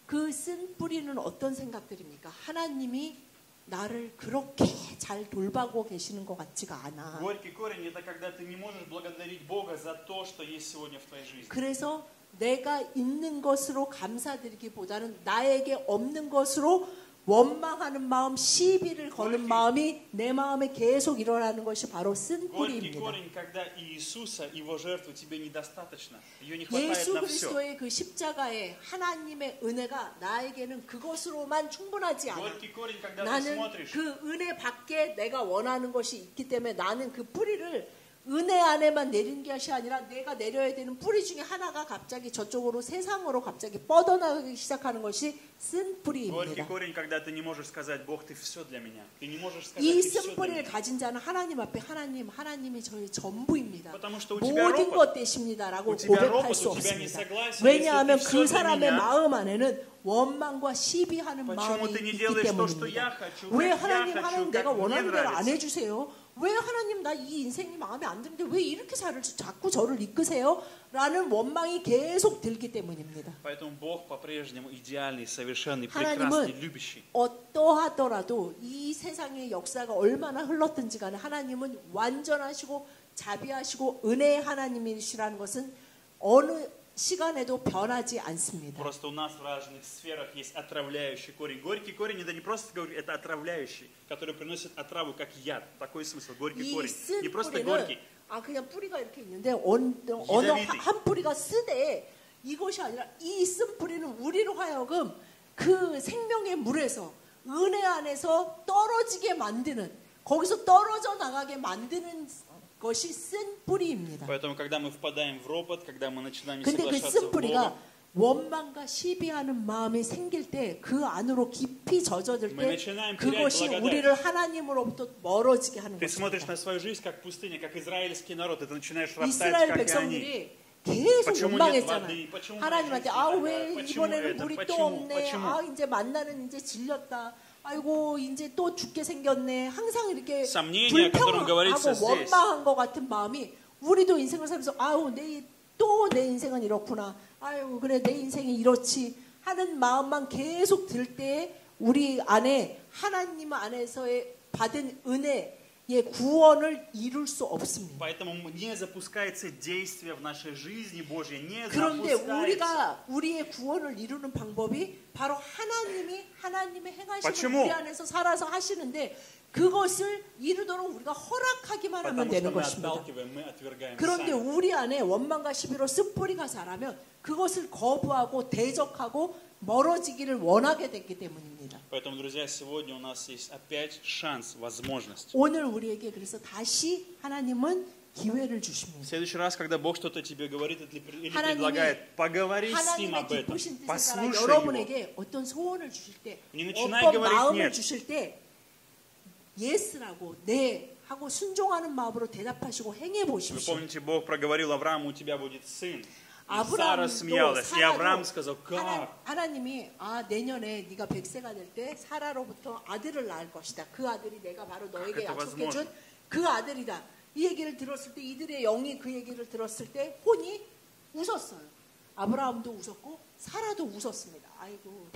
그 쓴 뿌리는 어떤 생각들입니까? 하나님이 나를 그렇게 잘 돌보고 계시는 것 같지가 않아. Горький корень – это когда ты не можешь благодарить Бога за то, что есть сегодня в твоей жизни. 그래서 내가 있는 것으로 감사드리기보다는 나에게 없는 것으로 원망하는 마음, 시비를 거는 마음이 내 마음에 계속 일어나는 것이 바로 쓴 Горький 뿌리입니다. корень, когда Иисуса, Его жертву тебе недостаточно. Ее не хватает 예수 на все. 그리스도의 그 십자가에 하나님의 은혜가 나에게는 그것으로만 충분하지 않아. Горький корень, когда ты 나는 смотришь, 그 은혜 밖에 내가 원하는 것이 있기 때문에 나는 그 뿌리를 은혜 안에만 내리는 것이 아니라 내가 내려야 되는 뿌리 중에 하나가 갑자기 저쪽으로 세상으로 갑자기 뻗어나가기 시작하는 것이 쓴 Горький 뿌리입니다. корень, когда ты не можешь сказать, Бог, ты все для меня. Ты не можешь сказать, 이 ты все 쓴 для 뿌리를 меня. 가진 자는 하나님 앞에 하나님이 저의 전부입니다. Потому что у тебя 모든 ропот. 것 되십니다라고 У тебя 고백할 ропот, 수 у тебя 없습니다. несогласие, 왜냐하면 если ты 그 всё для 사람의 меня. 마음 안에는 원망과 시비하는 Почему 마음이 ты не 있기 делаешь то, что 때문입니다. я хочу, 왜 как я 하나님 хочу, 내가 как мне 원하는 대로 안 нравится? 해주세요? 왜 하나님 나 이 인생이 마음에 안 드는데 왜 이렇게 자꾸 저를 이끄세요? 라는 원망이 계속 들기 때문입니다. Поэтому Бог по-прежнему идеальный, совершенный, 하나님은 прекрасный, любящий. 어떠하더라도 이 세상의 역사가 얼마나 흘렀든지 간에 하나님은 완전하시고 자비하시고 은혜의 하나님이시라는 것은 어느 시간에도 변하지 않습니다. Просто у нас в разных сферах есть отравляющий корень. Горький корень это не просто говорить, это отравляющий, который приносит отраву как яд. Такой смысл. Горький 이 корень. 쓴 Не просто 뿌리는 горький. 그냥 뿌리가 이렇게 있는데 어느 한 뿌리가 쓰되 이것이 아니라 이 쓴 뿌리는 우리로 하여금 그 생명의 물에서 은혜 안에서 떨어지게 만드는 거기서 떨어져 나가게 만드는 것이 쓴 뿌리입니다. Поэтому, когда мы впадаем в ропот, когда мы начинаем не 근데 그 соглашаться 쓴 с 뿌리가 Богом, 원망과 시비하는 마음이 생길 때 그 안으로 깊이 젖어들 Мы 때 начинаем 그것이 терять благодать. 우리를 하나님으로부터 멀어지게 하는 ты смотришь 것입니다. на свою жизнь как пустыня, как израильский народ, и ты начинаешь роптать, 이스라엘 как и они. 백성들이 계속 почему нет 원망했잖아요. воды, почему 하나님한테 жизнь 아 такая, 왜 почему 이번에는 это, 물이 또 почему, 없네. почему? 아 이제 만나는 이제 질렸다. 아이고 이제 또 죽게 생겼네. 항상 이렇게 Сомнения, о котором говорится 불평하고 здесь. 원망한 것 같은 마음이 우리도 인생을 살면서 아우 또 내 인생은 이렇구나. 아유 그래 내 인생이 이렇지 하는 마음만 계속 들 때 우리 안에 하나님 안에서의 받은 은혜의 구원을 이룰 수 없습니다. Поэтому не запускается действие в нашей жизни Божьей, не 그런데 запускается. 우리가 우리의 구원을 이루는 방법이 바로 하나님의 행하심을 почему? 우리 안에서 살아서 하시는데 그것을 이루도록 우리가 허락하기만 하면 Потому что 되는 мы 것입니다. отталкиваем, мы отвергаем 그런데 сами. 우리 안에 원망과 시비로 쓴뿌리가 자라면 그것을 거부하고 대적하고 멀어지기를 원하게 됐기 때문입니다. Поэтому, друзья, сегодня у нас есть опять шанс, возможность. 오늘 우리에게 그래서 다시 하나님은 기회를 В 주십니다. следующий раз, когда Бог что-то тебе говорит или 하나님이- предлагает, поговори с Ним 하나님의 об этом, 기쁘신 뜻에 따라 послушай Его. 여러분에게 어떤 소원을 주실 때 Не начинай 어떤 говорить 마음을 нет. 주실 때 예스라고 네 하고 순종하는 마음으로 대답하시고 행해 Вы 보십시오. помните, Бог проговорил Аврааму, у тебя будет сын. И Сара 아브라함도 смеялась, и Авраам сказал, 사라도 как? 하나님이 내년에 네가 100세가 될 때 사라로부터 아들을 낳을 것이다. 그 아들이 내가 바로 너에게 это 약속해준 그 아들이다. 이 얘기를 들었을 때 이들의 영이 그 얘기를 들었을 때 혼이 웃었어요. 아브라함도 웃었고 사라도 웃었습니다. 아이고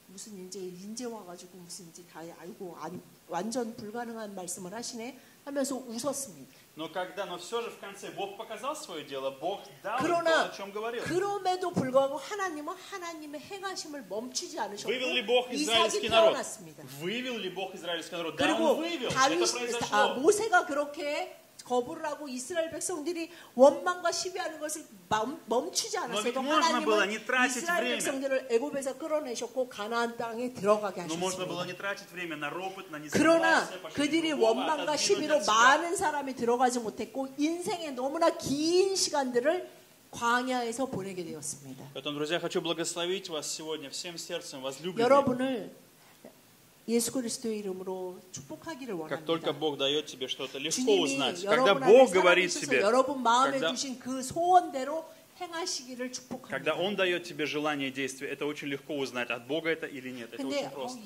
무슨 이제 와가지고 무슨 이제 다 알고 완전 불가능한 말씀을 하시네 하면서 웃었습니다. Но все же в конце Бог показал свое дело, Бог дал то, 그러나 о чем говорил. 그럼에도 불구하고 하나님은 하나님의 행하심을 멈추지 않으셨고 Вывел ли Бог 이삭이 израильский народ? 태어났습니다. Вывел ли Бог израильский народ? Да, 그리고 Он вывел. Это 다윗 произошло. 모세가 그렇게 거부를 하고 이스라엘 백성들이 원망과 시비하는 것을 멈추지 않았어도 можно было не 하나님은 тратить 이스라엘 время. 백성들을 애굽에서 끌어내셨고 가나안 땅에 들어가게 Но можно было 하셨습니다. не тратить время на ропот, на 그러나 несогласие, пошли 그들이 другого, 원망과 отодвинуть 시비로 от себя. 많은 사람이 들어가지 못했고 인생의 너무나 긴 시간들을 광야에서 보내게 되었습니다. Поэтому, друзья, хочу благословить вас сегодня всем сердцем, возлюбленные. 여러분을 예수 그리스도의 이름으로 축복하기를 Как только 원합니다. Бог дает тебе что-то, легко 주님이 узнать. Когда 여러분 안에 Бог говорит 살아계셔서 тебе, 여러분 마음에 когда, 두신 그 소원대로 행하시기를 когда 축복합니다. Он дает тебе желание действия, это очень легко узнать, от Бога это или нет. Это 근데 очень просто.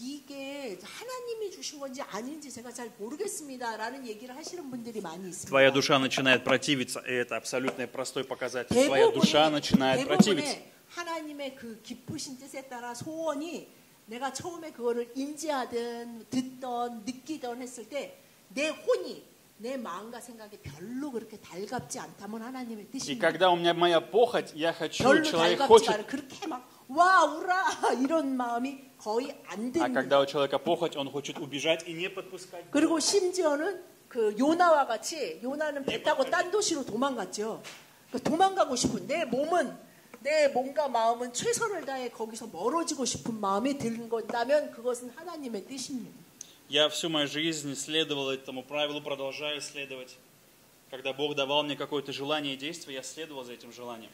이게 하나님이 주신 건지 아닌지 제가 잘 모르겠습니다라는 얘기를 하시는 분들이 많이 있습니다. Твоя душа начинает противиться, и это абсолютно простой показатель. Твоя душа начинает противиться. 대부분의 하나님의 그 기쁘신 뜻에 따라 소원이 내가 처음에 그거를 인지하든 듣던 느끼던 했을 때 내 혼이 내 마음과 생각이 별로 그렇게 달갑지 않다면 하나님의 И 뜻입니다. когда у меня моя похоть, я хочу, 별로 человек 달갑지가 хочет, 않아. 그렇게 막 와 우라 이런 마음이 거의 안 а когда 듭니다. у человека похоть, он хочет убежать и не подпускать. 그리고 심지어는 그 요나와 같이 요나는 배 타고 딴 도시로 도망갔죠. 도망가고 싶은 내 몸과 마음은 최선을 다해 거기서 멀어지고 싶은 마음이 드는 건다면 그것은 하나님의 뜻입니다. Я всю мою жизнь следовал этому правилу, продолжаю следовать. Когда Бог давал мне какое-то желание и действие, я следовал за этим желанием.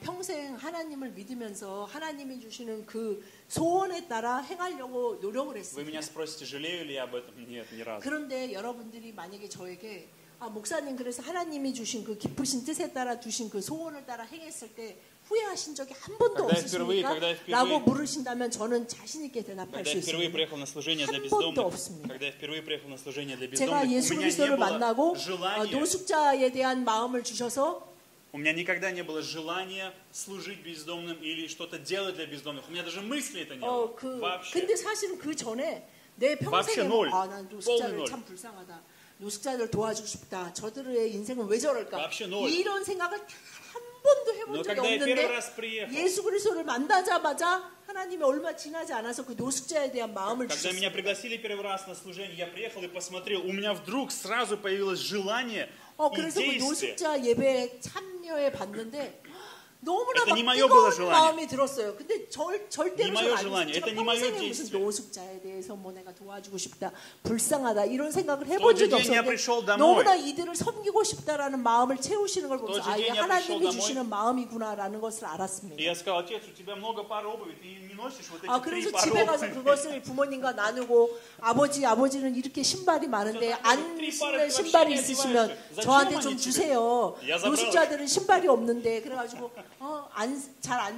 평생 하나님을 믿으면서 하나님이 주시는 그 소원에 따라 행하려고 노력을 Вы меня 했습니다. спросите, жалею ли я об этом? Нет, ни разу. 그런데 여러분들이 만약에 저에게 목사님 그래서 하나님이 주신 그 깊으신 뜻에 따라 주신 그 소원을 따라 행했을 때 후회하신 적이 한 번도 когда я 없으십니까? впервые- 라고 물으신다면 저는 자신 있게 대답할 Когда 수 я впервые 있습니다. приехал на служение для 한 번도 бездомных, 없습니다. когда я впервые приехал на служение для 제가 бездомных, 예수 у меня не 그리스도를 было 만나고 желания, 노숙자에 대한 마음을 주셔서 у меня никогда не было желания служить бездомным или что-то делать для бездомных. У меня даже мысли это не было. Вообще. 근데 사실은 그 전에 내 вообще 평생에 nol. 난 полный 노숙자를 nol. 참 불쌍하다. 노숙자들 도와주고 싶다. 저들의 인생은 왜 저럴까? вообще nol. 이런 생각을 한 번도 해본 Но 적이 когда я первый 없는데 раз приехал, 예수 그리스도를 만나자마자 하나님이 얼마 지나지 않아서 그 노숙자에 대한 마음을 когда меня 주셨어요. пригласили первый раз на служение, я приехал и посмотрел, у меня вдруг сразу появилось желание и 그래서 그 действие. 노숙자 예배에 참여해 봤는데 너무나 Это 막 не мое было 뜨거운 желание. 마음이 들었어요. 근데 절대로 Не мое 저는 желание. 제가 Это не мое 평생에 무슨 действие. 노숙자에 대해서 뭐 내가 도와주고 싶다, 불쌍하다 이런 생각을 해본 тот же 적이 день я пришел 없었는데 домой. 너무나 이들을 섬기고 싶다라는 마음을 채우시는 걸 보면서 тот же 이게 день я 하나님이 пришел 주시는 마음이구나라는 것을 И 알았습니다. я сказал, отец, у тебя много пар обуви, ты не носишь вот эти 그래서 3 пары 집에 가서 обуви. 그것을 부모님과 나누고 아버지는 이렇게 신발이 많은데 안 신는 신발이 있으시면 저한테 좀 주세요. 노숙자들은 신발이 없는데 그래가지고 잘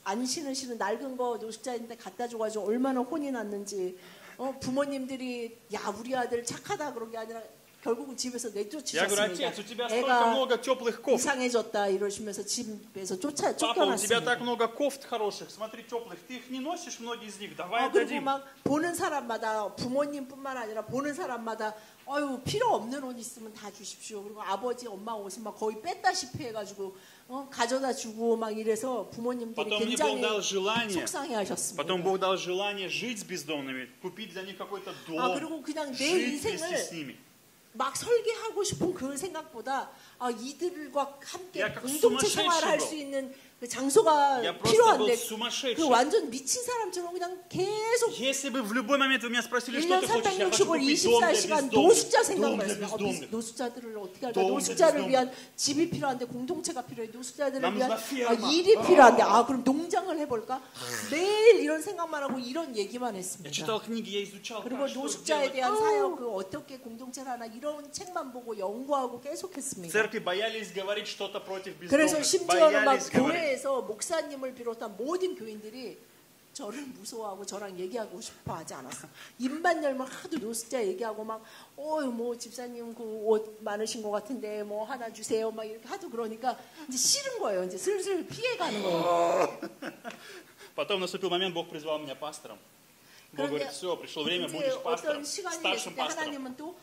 안 신으시는 낡은 거 노숙자인데 갖다 줘가지고 얼마나 혼이 났는지 부모님들이 야 우리 아들 착하다 그런 게 아니라 결국은 집에서 Я говорю, 내쫓으셨습니다. отец, у тебя столько 애가 много теплых кофт. 이상해졌다 이러시면서 집에서 Папа, у тебя 쫓겨났습니다. так много кофт хороших, смотри, теплых. Ты их не носишь, многие из них. Давай 그리고 отдадим. 막 보는 사람마다 부모님뿐만 아니라 보는 사람마다 필요 없는 옷 있으면 다 주십시오. 그리고 아버지 엄마 옷은 막 거의 뺐다시피 해가지고 가져다 주고 막 이래서 부모님들이 Потом мне Бог 굉장히 дал желание. 속상해하셨습니다. Потом Бог дал желание жить с бездомными, купить для них какой-то дом, 그리고 그냥 내 жить вместе 인생을 с ними. 막 설계하고 싶은 그 생각보다 이들과 함께 야, как 공동체 сумасшедший 생활을 할 был. 수 있는 그 장소가 Я просто 필요한데 был сумасшедший. 그 완전 미친 사람처럼 그냥 계속 Если бы в любой момент вы меня спросили, что 1년 ты хочешь, я хочу 365일 купить дом для 24시간 бездомных. 노숙자 Дом 생각만 для 했어요. бездомных. 노숙자들을 어떻게 할까? Дом для 노숙자를 бездомных. 위한 집이 필요한데 공동체가 필요해. 노숙자들을 Нам 위한 нужна ферма. 일이 필요한데 그럼 농장을 해볼까? 매일 이런 생각만 하고 이런 얘기만 Я 했습니다. читал книги, я изучал, 그리고 как, что 노숙자에 сделать. 대한 사역 어떻게 공동체를 하나 이런 책만 보고 연구하고 В 계속했습니다. церкви боялись говорить что-то против 그래서 бездомных. 심지어는 막 Боялись говорить. 교회에서 목사님을 비롯한 모든 교인들이 저를 무서워하고 저랑 얘기하고 싶어 하지 않았어. 입만 열면 하도 노숙자 얘기하고 막, 뭐 집사님 그 옷 많으신 것 같은데 뭐 하나 주세요. 막 이렇게 하도 그러니까 이제 싫은 거예요. 이제 슬슬 피해가는 거예요. Потом наступил момент, Бог призвал меня пастором. Бог говорит, все, пришло время, 이제 будешь пастором, 어떤 시간이 старшим 됐을 때 пастором. 하나님은 또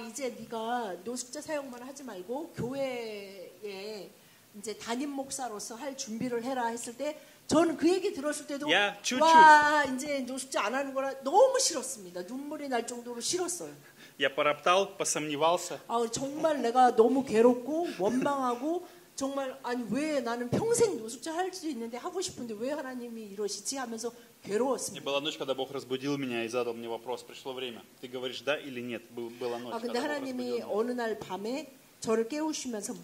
이제 네가 노숙자 사역만 하지 말고 교회에 이제 담임 목사로서 할 준비를 해라 했을 때 저는 그 얘기 들었을 때도 야, 쭈쭈. 와 이제 노숙자 안 하는 거라 너무 싫었습니다. 눈물이 날 정도로 싫었어요. Я пороптал, посомневался. 정말 내가 너무 괴롭고 원망하고 정말 아니 왜 나는 평생 노숙자 할 수 있는데 하고 싶은데 왜 하나님이 이러시지 하면서 И 괴로웠습니다. была ночь, когда Бог разбудил меня и задал мне вопрос, пришло время. Ты говоришь да или нет? Была ночь, 근데 когда Бог разбудил 하나님이 меня. 어느 날 밤에 저를 깨우시면서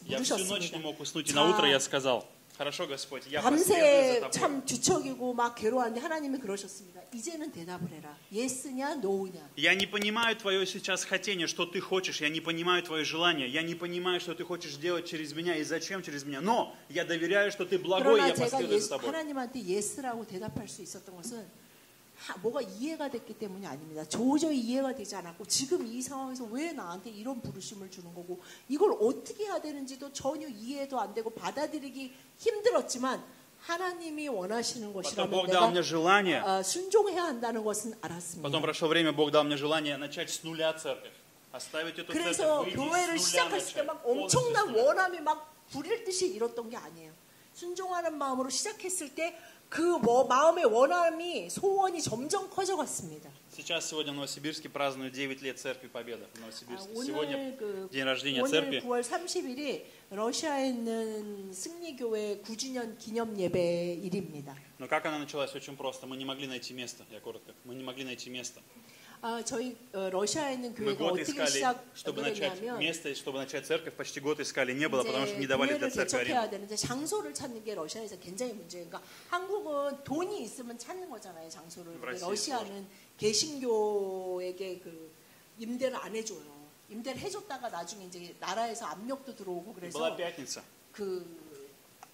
Я всю ночь 물으셨습니다. не мог уснуть, и на утро я сказал, хорошо, Господь, я последую 밤새 за тобой. 참 뒤척이고 막 괴로웠는데 하나님이 그러셨습니다. 이제는 대답을 해라. 예스냐 노우냐. Я не понимаю твое сейчас хотение, что ты хочешь, я не понимаю твое желание, я не понимаю, что ты хочешь делать через меня и зачем через меня, но я доверяю, что ты благой, и 그러나 я 제가 последую за тобой. 하나님한테 예스라고 대답할 수 있었던 것은 뭐가 이해가 됐기 때문이 아닙니다. 도저히 이해가 되지 않았고 지금 이 상황에서 왜 나한테 이런 부르심을 주는 거고 이걸 어떻게 해야 되는지도 전혀 이해도 안 되고 받아들이기 힘들었지만 하나님이 원하시는 Потом 것이라면 Бог дал мне 내가 желание, 순종해야 한다는 것은 알았습니다. потом прошло время, Бог дал мне желание начать с нуля церковь. Оставить эту церковь, 그래서 выйти 교회를 с нуля 시작했을 때 начать. 막 Полностью с 엄청난 нуля. 원함이 막 부릴 듯이 일었던 게 아니에요. 순종하는 마음으로 시작했을 때 그 마음의 원함이 소원이 점점 커져갔습니다. Сейчас, сегодня в Новосибирске празднуют 9 лет Церкви Победы. В Новосибирске. 오늘 Сегодня 그 день рождения 오늘 церкви. 9월 30일이 러시아에 있는 승리교회 9주년 기념 예배일입니다. Но как она началась? Очень просто. Мы не могли найти место. Я коротко. Мы не могли найти место. 저희 러시아에 있는 Мы 교회가 год 어떻게 искали, чтобы начать 시작되냐면 место, чтобы начать церковь, почти год искали, не было, потому что 이제 не давали для 교회를 церкви 개척해야 аренду. 되는데 장소를 찾는 게 러시아에서 굉장히 문제예요. 그러니까 한국은 돈이 있으면 찾는 거잖아요, 장소를. 근데 러시아 러시아는 개신교에게 그 임대를 안 해줘요. 임대를 해줬다가 나중에 이제 나라에서 압력도 들어오고 Была 그래서 пятница. 그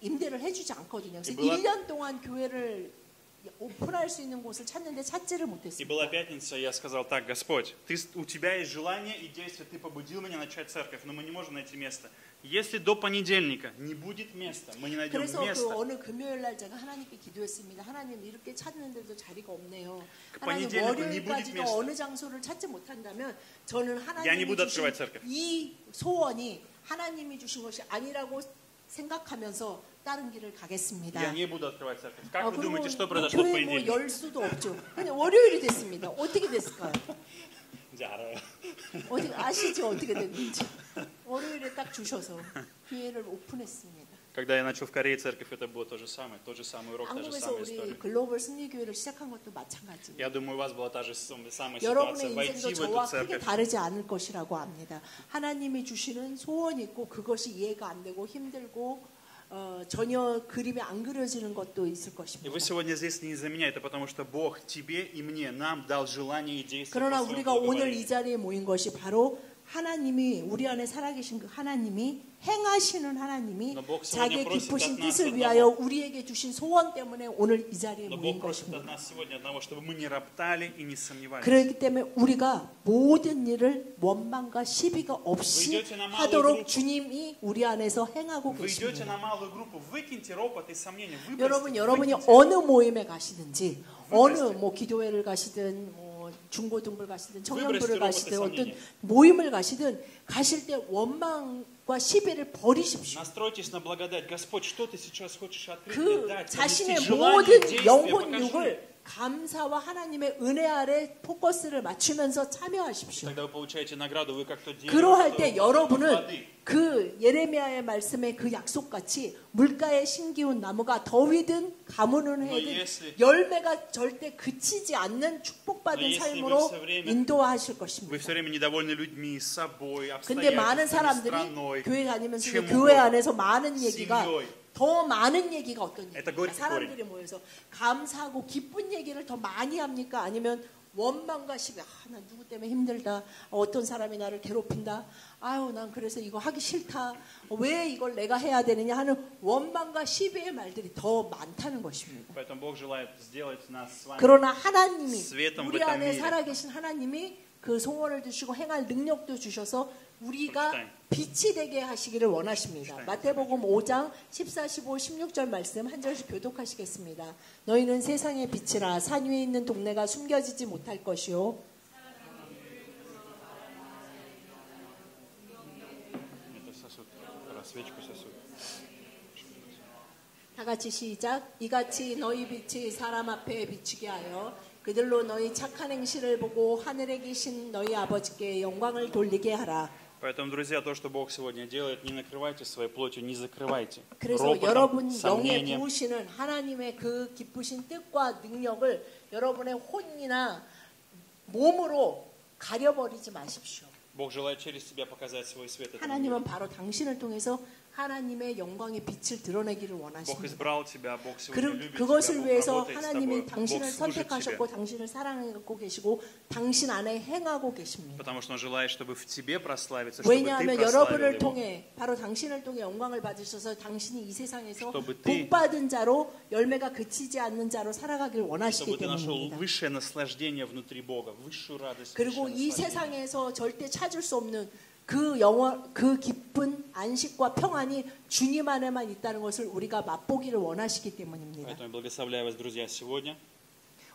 임대를 해주지 않거든요. 그래서 이블라- 1년 동안 교회를 오픈할 수 있는 곳을 찾는데 찾지를 И 못했습니다. была пятница, и я сказал так: Господь, у тебя есть желание и действие, ты побудил меня начать церковь, но мы не можем найти место. Если до понедельника не будет места, мы не найдем 그래서 그 места. 어느 금요일 날 제가 하나님께 기도했습니다. 하나님 이렇게 찾는데도 자리가 없네요. 그 하나님 понедельнику не будет 월요일까지도 места. 어느 장소를 찾지 못한다면 저는 Я не 하나님이 буду 주신 открывать церковь. 이 소원이 하나님이 주신 것이 아니라고 생각하면서 다른 길을 가겠습니다. Я не буду открывать церковь. Как вы 그리고 думаете, что 뭐 произошло в 교회 뭐 понедельник? 열 수도 없죠. 그냥 월요일이 됐습니다. 어떻게 됐을까요? 이제 알아요. 어떻게 아시죠? 어떻게 됐는지. 월요일에 딱 주셔서 교회를 오픈했습니다. Когда я начал в Корее церковь, это было то же самое, тот же самый урок, та же 한국에서 самая 우리 история. 글로벌 승리교회를 시작한 것도 마찬가지예요. Я думаю, у вас была та же самая ситуация, 여러분의 войти 인생도 в эту 저와 크게 церковь. 다르지 않을 것이라고 압니다. 하나님이 주시는 소원이 있고 그것이 이해가 안 되고 힘들고 전혀 그림이 안 그려지는 것도 있을 И 것입니다. вы сегодня здесь не из-за меня, это потому что Бог тебе и мне, нам дал желание и действие. 그러나 по своему 우리가 오늘 이 благоволению. 자리에 모인 것이 바로 하나님이 우리 안에 살아계신 그 하나님이 행하시는 하나님이 Но Бог 자기의 сегодня просит 기쁘신 от нас 뜻을 одного. 위하여 우리에게 주신 소원 때문에 오늘 이 자리에 Но 모인 Бог просит 것입니다. от нас сегодня одного, чтобы мы не роптали и не сомневались. 그렇기 때문에 우리가 모든 일을 원망과 시비가 없이 Вы идете на малую 하도록 группу. 주님이 우리 안에서 행하고 Вы идете 계십니다. на малую группу, выкиньте ропот и сомнения, 여러분이 выбросьте. 어느 모임에 가시든지 어느 뭐 기도회를 가시든 뭐 중고등부를 가시든 청년부를 가시든 어떤 모임을 가시든 가실 때 원망과 시비를 버리십시오. Настройтесь на благодать. Господь, что ты сейчас хочешь открыть мне 그 дать? 자신의 Принести желание, 모든 действие, 영혼 покажи. 육을 감사와 하나님의 은혜 아래 포커스를 맞추면서 참여하십시오. Когда вы получаете награду, вы как то дерево, 그러할 которое 때 여러분은 воды. 그 예레미야의 말씀의 그 약속같이 물가에 심기운 나무가 더위든 가무는 해든 열매가 절대 그치지 않는 축복받은 삶으로 인도하실 것입니다. Вы все время недовольны людьми, собой, 근데 많은 обстоятельствами, 사람들이 страной. 교회 다니면서 чем 교회 угодно. 안에서 많은 얘기가 семьей. 더 많은 얘기가 어떤 Это 얘기입니까? горький 사람들이 모여서 감사하고 기쁜 얘기를 더 많이 합니까? 아니면 원망과 시비, 나 누구 때문에 힘들다. 어떤 사람이 나를 괴롭힌다. 아유, 난 그래서 이거 하기 싫다. 왜 이걸 내가 해야 되느냐 하는 원망과 시비의 말들이 더 많다는 것입니다. Поэтому Бог желает сделать нас с вами 그러나 하나님이 светом в 우리 этом 안에 мире. 살아계신 하나님이 그 소원을 주시고 행할 능력도 주셔서 우리가 그렇다. 빛이 되게 하시기를 원하십니다. 그렇다. 마태복음 5장 14, 15, 16절 말씀 한 절씩 교독하시겠습니다. 너희는 세상의 빛이라 산 위에 있는 동네가 숨겨지지 못할 것이요 Это сосуд. Раз, свечку сосуд. 다 같이 시작. 이같이 너희 빛이 사람 앞에 비추게 하여 그들로 너희 착한 행실을 보고 하늘에 계신 너희 아버지께 영광을 돌리게 하라. Поэтому, друзья, то, что Бог сегодня делает, не накрывайте своей плотью, не закрывайте. 그래서 ропотом, 여러분 영에 сомнением. 부으시는 하나님의 그 기쁘신 뜻과 능력을 여러분의 혼이나 몸으로 가려버리지 마십시오. Бог желает через тебя показать свой свет этому миру. 하나님은 바로 당신을 통해서 하나님의 영광의 빛을 드러내기를 Бог 원하십니다. избрал тебя, Бог сегодня любит тебя, 그것을 Бог 위해서 работает с тобой, 하나님이 Бог 당신을 служит тебе. 선택하셨고 당신을 사랑하고 계시고 당신 안에 행하고 계십니다. Потому что Он желает, чтобы в тебе прославиться, чтобы ты 왜냐하면 прославил 여러분을 Его. 통해 바로 당신을 통해 영광을 받으셔서 당신이 이 세상에서 чтобы ты- 복받은 자로 열매가 그치지 않는 자로 살아가길 Чтобы 원하시기 ты нашел 때문입니다. высшее наслаждение внутри Бога, высшую радость, 그리고 высшее 이 наслаждение. 세상에서 절대 찾을 수 없는 그 영원, 그 기쁜 안식과 평안이 주님 안에만 있다는 것을 우리가 맛보기를 원하시기 때문입니다. Поэтому я благословляю вас, друзья, сегодня.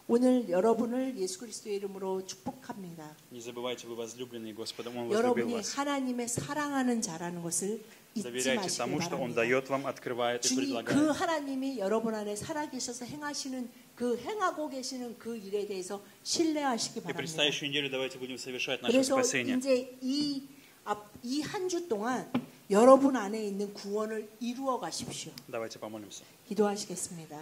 오늘 여러분을 예수 그리스도의 이름으로 축복합니다. Не забывайте, вы возлюбленные Господом, Он возлюбил 여러분이 вас. 하나님의 사랑하는 자라는 것을 잊지 Доверяйте 마시기 тому, что Он 바랍니다. дает вам, открывает и 주님, 그 предлагает. 하나님이 여러분 안에 살아계셔서 행하시는 그 행하고 계시는 그 일에 대해서 신뢰하시기 И 바랍니다. предстоящую неделю давайте будем совершать наше 그래서 спасение. 이제 이 한 주 동안 여러분 안에 있는 구원을 이루어 가십시오. Давайте помолимся. 기도하시겠습니다.